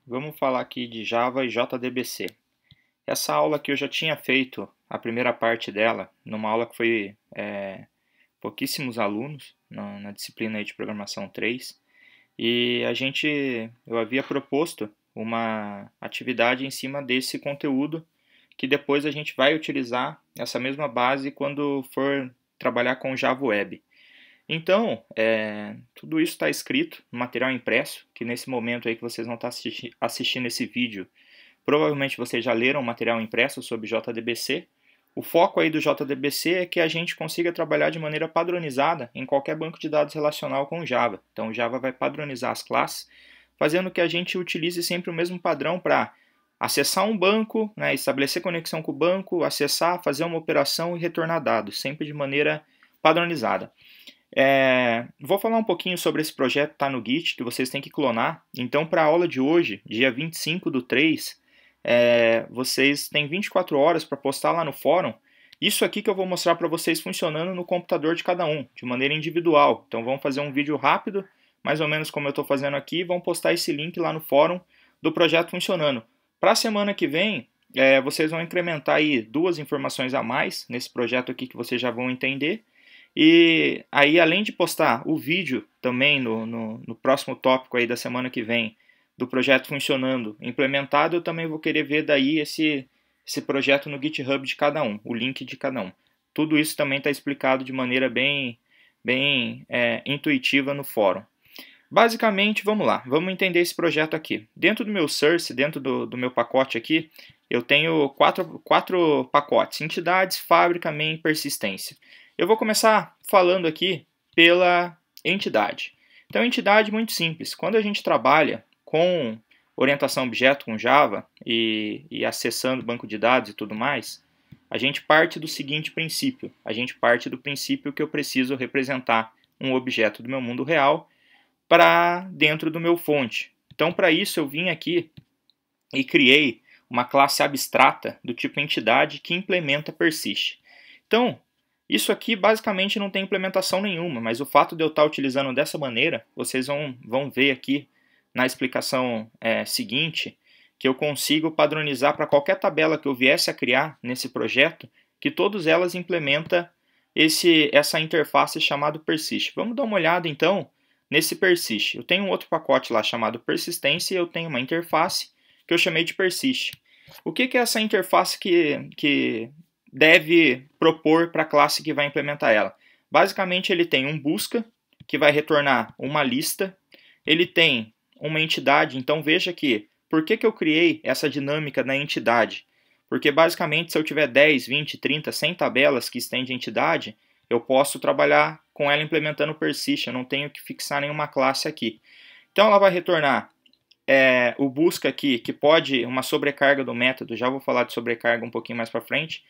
Vamos falar aqui de Java e JDBC. Essa aula aqui eu já tinha feito a primeira parte dela, numa aula que foi pouquíssimos alunos, na disciplina aí de Programação 3, e eu havia proposto uma atividade em cima desse conteúdo, que depois a gente vai utilizar essa mesma base quando for trabalhar com Java Web. Então, tudo isso está escrito no material impresso, que nesse momento aí que vocês vão estar assistindo esse vídeo, provavelmente vocês já leram o material impresso sobre JDBC. O foco aí do JDBC é que a gente consiga trabalhar de maneira padronizada em qualquer banco de dados relacional com Java. Então, o Java vai padronizar as classes, fazendo que a gente utilize sempre o mesmo padrão para acessar um banco, né, estabelecer conexão com o banco, acessar, fazer uma operação e retornar dados, sempre de maneira padronizada. Vou falar um pouquinho sobre esse projeto que está no Git, que vocês têm que clonar. Então, para a aula de hoje, dia 25/3, vocês têm 24 horas para postar lá no fórum. Isso aqui que eu vou mostrar para vocês funcionando no computador de cada um, de maneira individual. Então, vamos fazer um vídeo rápido, mais ou menos como eu estou fazendo aqui, e vão postar esse link lá no fórum do projeto funcionando. Para a semana que vem, vocês vão incrementar aí 2 informações a mais nesse projeto aqui que vocês já vão entender. E aí, além de postar o vídeo também no próximo tópico aí da semana que vem, do projeto funcionando, implementado, eu também vou querer ver daí esse projeto no GitHub de cada um, o link de cada um. Tudo isso também está explicado de maneira bem intuitiva no fórum. Basicamente, vamos lá, vamos entender esse projeto aqui. Dentro do meu source, dentro do meu pacote aqui, eu tenho quatro pacotes: entidades, fábrica, main, persistência. Eu vou começar falando aqui pela entidade. Então, entidade muito simples. Quando a gente trabalha com orientação a objeto com Java e acessando banco de dados e tudo mais, a gente parte do seguinte princípio. A gente parte do princípio que eu preciso representar um objeto do meu mundo real para dentro do meu fonte. Então, para isso, eu vim aqui e criei uma classe abstrata do tipo entidade que implementa persist. Então, isso aqui basicamente não tem implementação nenhuma, mas o fato de eu estar utilizando dessa maneira, vocês vão ver aqui na explicação seguinte, que eu consigo padronizar para qualquer tabela que eu viesse a criar nesse projeto, que todas elas implementam essa interface chamada persist. Vamos dar uma olhada então nesse persist. Eu tenho um outro pacote lá chamado persistência e eu tenho uma interface que eu chamei de persist. O que é essa interface que deve propor para a classe que vai implementar ela? Basicamente, ele tem um busca, que vai retornar uma lista. Ele tem uma entidade. Então, veja que, por que eu criei essa dinâmica na entidade? Porque, basicamente, se eu tiver 10, 20, 30, 100 tabelas que estendem entidade, eu posso trabalhar com ela implementando persist. Eu não tenho que fixar nenhuma classe aqui. Então, ela vai retornar o busca aqui, que pode uma sobrecarga do método. Já vou falar de sobrecarga um pouquinho mais para frente.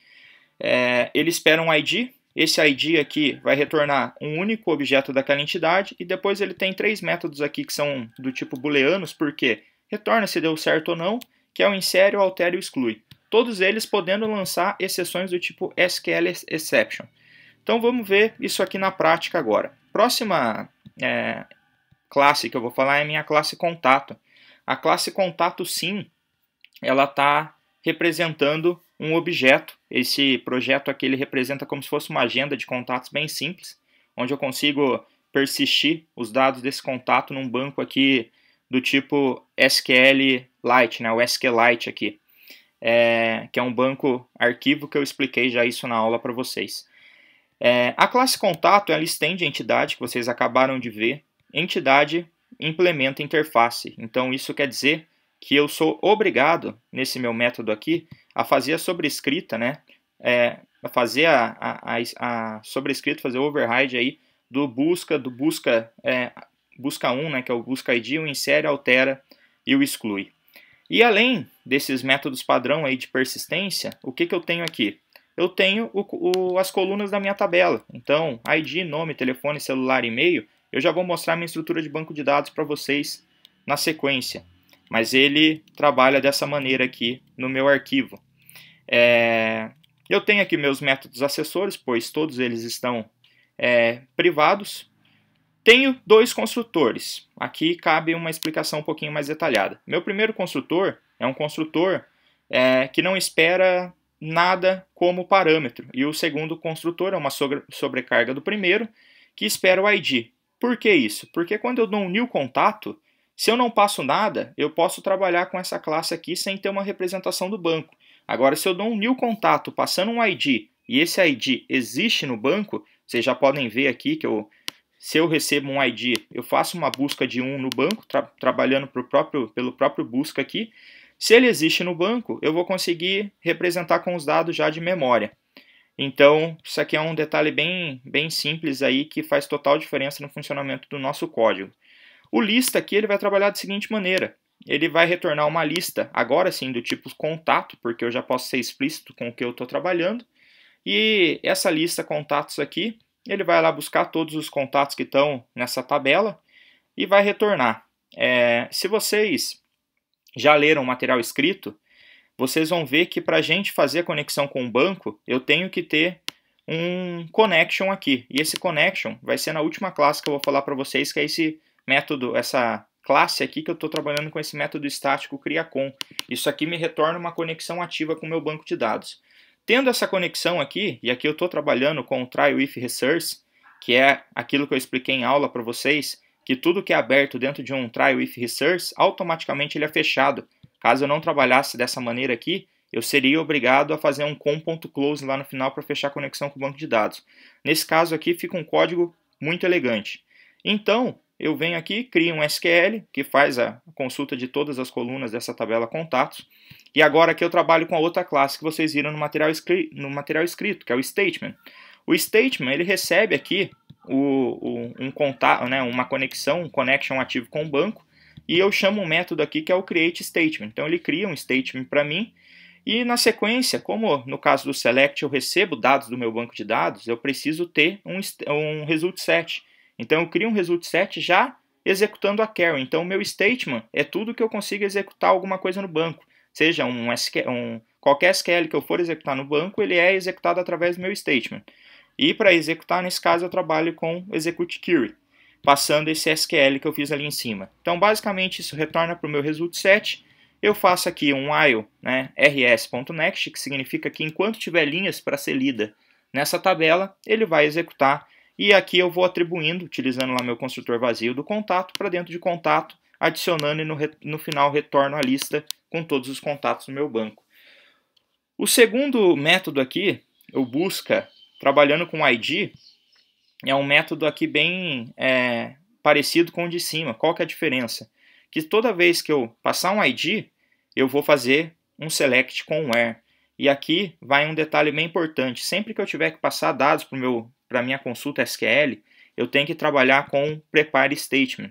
Ele espera um ID, esse ID aqui vai retornar um único objeto daquela entidade, e depois ele tem 3 métodos aqui que são do tipo booleanos, porque retorna se deu certo ou não, que é o insere, o altera e o exclui. Todos eles podendo lançar exceções do tipo SQL exception. Então vamos ver isso aqui na prática agora. Próxima classe que eu vou falar é a minha classe contato. A classe contato, sim, ela está representando um objeto. Esse projeto aqui ele representa como se fosse uma agenda de contatos bem simples, onde eu consigo persistir os dados desse contato num banco aqui do tipo SQLite, né, o SQLite aqui, que é um banco arquivo que eu expliquei já isso na aula para vocês. A classe contato ela estende a entidade que vocês acabaram de ver. Entidade implementa interface. Então isso quer dizer que eu sou obrigado, nesse meu método aqui, a fazer a sobrescrita, né? A fazer a sobrescrita, fazer o override aí do busca 1, né, que é o busca ID, o insere, altera e o exclui. E além desses métodos padrão aí de persistência, o que eu tenho aqui? Eu tenho as colunas da minha tabela. Então, ID, nome, telefone, celular, e-mail, eu já vou mostrar minha estrutura de banco de dados para vocês na sequência. Mas ele trabalha dessa maneira aqui no meu arquivo. Eu tenho aqui meus métodos acessórios, pois todos eles estão privados. Tenho dois construtores. Aqui cabe uma explicação um pouquinho mais detalhada. Meu primeiro construtor é um construtor que não espera nada como parâmetro. E o segundo construtor é uma sobrecarga do primeiro, que espera o ID. Por que isso? Porque quando eu dou um new contato, se eu não passo nada, eu posso trabalhar com essa classe aqui sem ter uma representação do banco. Agora, se eu dou um new contato passando um ID, e esse ID existe no banco, vocês já podem ver aqui que se eu recebo um ID, eu faço uma busca de no banco, trabalhando pelo próprio busca aqui. Se ele existe no banco, eu vou conseguir representar com os dados já de memória. Então, isso aqui é um detalhe bem simples aí que faz total diferença no funcionamento do nosso código. O lista aqui ele vai trabalhar da seguinte maneira. Ele vai retornar uma lista, agora sim, do tipo contato, porque eu já posso ser explícito com o que eu estou trabalhando. E essa lista contatos aqui, ele vai lá buscar todos os contatos que estão nessa tabela e vai retornar. Se vocês já leram o material escrito, vocês vão ver que para a gente fazer a conexão com o banco, eu tenho que ter um connection aqui. E esse connection vai ser na última classe que eu vou falar para vocês, que é esse método, essa classe aqui que eu estou trabalhando com esse método estático criacon. Isso aqui me retorna uma conexão ativa com o meu banco de dados. Tendo essa conexão aqui, e aqui eu estou trabalhando com o try with resource, que é aquilo que eu expliquei em aula para vocês, que tudo que é aberto dentro de um try with resource, automaticamente ele é fechado. Caso eu não trabalhasse dessa maneira aqui, eu seria obrigado a fazer um com.close lá no final para fechar a conexão com o banco de dados. Nesse caso aqui fica um código muito elegante. Então, eu venho aqui, crio um SQL, que faz a consulta de todas as colunas dessa tabela contatos. E agora aqui eu trabalho com a outra classe que vocês viram no material escrito, que é o statement. O statement ele recebe aqui um contato, né, uma conexão, um connection ativo com o banco, e eu chamo um método aqui que é o createStatement. Então ele cria um statement para mim, e na sequência, como no caso do select eu recebo dados do meu banco de dados, eu preciso ter um result set. Então eu crio um result set já executando a query. Então o meu statement é tudo que eu consigo executar alguma coisa no banco. Seja qualquer SQL que eu for executar no banco, ele é executado através do meu statement. E para executar, nesse caso, eu trabalho com execute query, passando esse SQL que eu fiz ali em cima. Então, basicamente, isso retorna para o meu result set. Eu faço aqui um while, né, rs.next, que significa que enquanto tiver linhas para ser lida nessa tabela, ele vai executar. E aqui eu vou atribuindo, utilizando lá meu construtor vazio do contato, para dentro de contato, adicionando e no final retorno a lista com todos os contatos no meu banco. O segundo método aqui, o busca, trabalhando com ID, é um método aqui bem parecido com o de cima. Qual que é a diferença? Que toda vez que eu passar um ID, eu vou fazer um select com um where. E aqui vai um detalhe bem importante. Sempre que eu tiver que passar dados para a minha consulta SQL, eu tenho que trabalhar com prepare statement.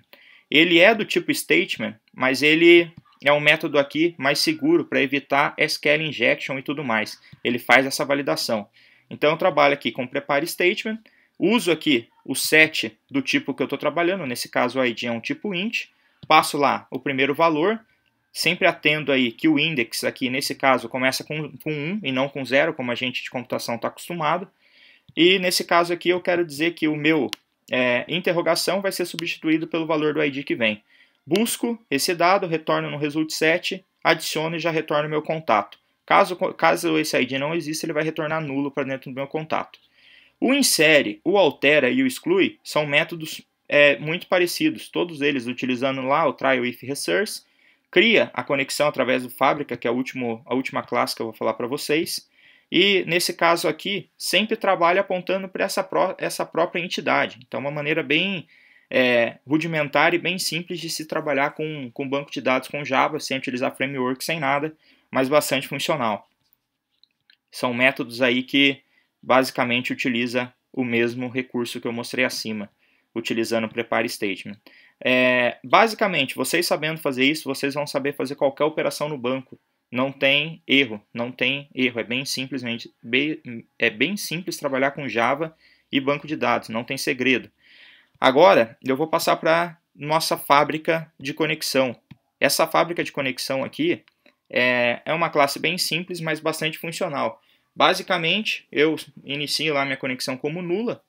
Ele é do tipo statement, mas ele é um método aqui mais seguro para evitar SQL injection e tudo mais. Ele faz essa validação. Então eu trabalho aqui com prepare statement, uso aqui o set do tipo que eu estou trabalhando, nesse caso o ID é um tipo int, passo lá o primeiro valor, sempre atendo aí que o index aqui nesse caso começa com 1 e não com 0, como a gente de computação está acostumado. E nesse caso aqui eu quero dizer que o meu interrogação vai ser substituído pelo valor do ID que vem. Busco esse dado, retorno no result set, adiciono e já retorno o meu contato. Caso esse ID não exista, ele vai retornar nulo para dentro do meu contato. O insere, o altera e o exclui são métodos muito parecidos, todos eles utilizando lá o try with resource, cria a conexão através do fábrica, que é a última classe que eu vou falar para vocês, e nesse caso aqui, sempre trabalha apontando para essa própria entidade. Então, uma maneira bem rudimentar e bem simples de se trabalhar com banco de dados com Java, sem utilizar framework, sem nada, mas bastante funcional. São métodos aí que basicamente utiliza o mesmo recurso que eu mostrei acima, utilizando o prepare statement. Basicamente, vocês sabendo fazer isso, vocês vão saber fazer qualquer operação no banco. Não tem erro, é bem simples trabalhar com Java e banco de dados, não tem segredo. Agora, eu vou passar para nossa fábrica de conexão. Essa fábrica de conexão aqui é uma classe bem simples, mas bastante funcional. Basicamente, eu inicio lá minha conexão como nula,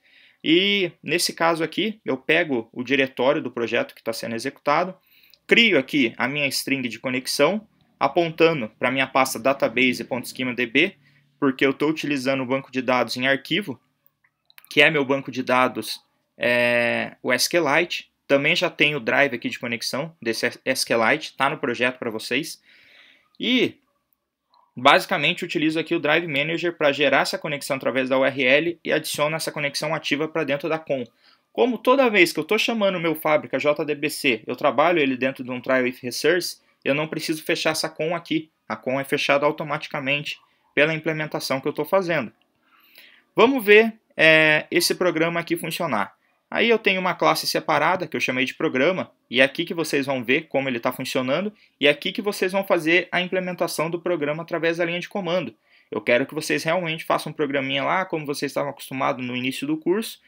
E nesse caso aqui, eu pego o diretório do projeto que está sendo executado, crio aqui a minha string de conexão, apontando para a minha pasta database.schemadb, porque eu estou utilizando o banco de dados em arquivo, que é meu banco de dados, o SQLite. Também já tenho o drive aqui de conexão desse SQLite, está no projeto para vocês. E basicamente utilizo aqui o Drive Manager para gerar essa conexão através da URL e adiciono essa conexão ativa para dentro da COM. Como toda vez que eu estou chamando o meu Fábrica JDBC, eu trabalho ele dentro de um Try with Resource, eu não preciso fechar essa COM aqui. A COM é fechada automaticamente pela implementação que eu estou fazendo. Vamos ver esse programa aqui funcionar. Aí eu tenho uma classe separada, que eu chamei de programa, e é aqui que vocês vão ver como ele está funcionando, e é aqui que vocês vão fazer a implementação do programa através da linha de comando. Eu quero que vocês realmente façam um programinha lá, como vocês estavam acostumados no início do curso,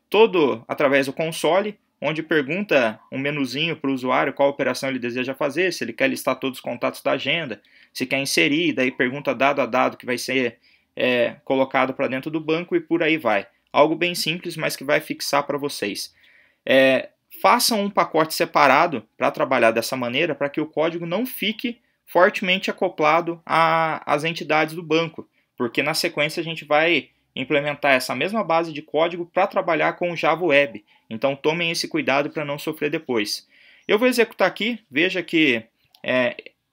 todo através do console, onde pergunta um menuzinho para o usuário qual operação ele deseja fazer, se ele quer listar todos os contatos da agenda, se quer inserir, daí pergunta dado a dado que vai ser colocado para dentro do banco e por aí vai. Algo bem simples, mas que vai fixar para vocês. Façam um pacote separado para trabalhar dessa maneira, para que o código não fique fortemente acoplado às entidades do banco, porque na sequência a gente vai implementar essa mesma base de código para trabalhar com o Java Web. Então tomem esse cuidado para não sofrer depois. Eu vou executar aqui, veja que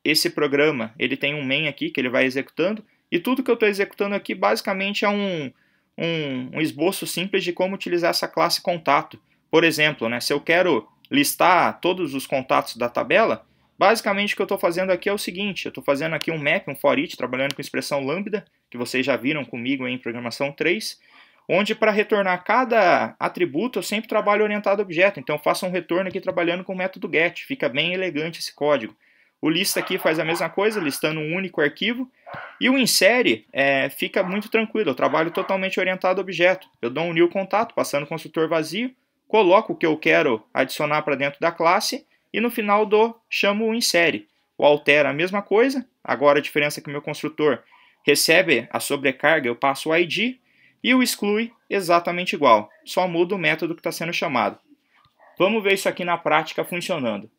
esse programa ele tem um main aqui que ele vai executando, e tudo que eu estou executando aqui basicamente é um esboço simples de como utilizar essa classe contato. Por exemplo, se eu quero listar todos os contatos da tabela, basicamente o que eu estou fazendo aqui é o seguinte: eu estou fazendo aqui um map, um for each, trabalhando com expressão lambda, que vocês já viram comigo em programação 3, onde para retornar cada atributo eu sempre trabalho orientado a objeto. Então eu faço um retorno aqui trabalhando com o método get, fica bem elegante esse código. O list aqui faz a mesma coisa, listando um único arquivo. E o insere fica muito tranquilo, eu trabalho totalmente orientado a objeto. Eu dou um new contato, passando o construtor vazio, coloco o que eu quero adicionar para dentro da classe e no final chamo o insere. O altera a mesma coisa, agora a diferença é que o meu construtor recebe a sobrecarga, eu passo o ID, e o exclui exatamente igual, só muda o método que está sendo chamado. Vamos ver isso aqui na prática funcionando.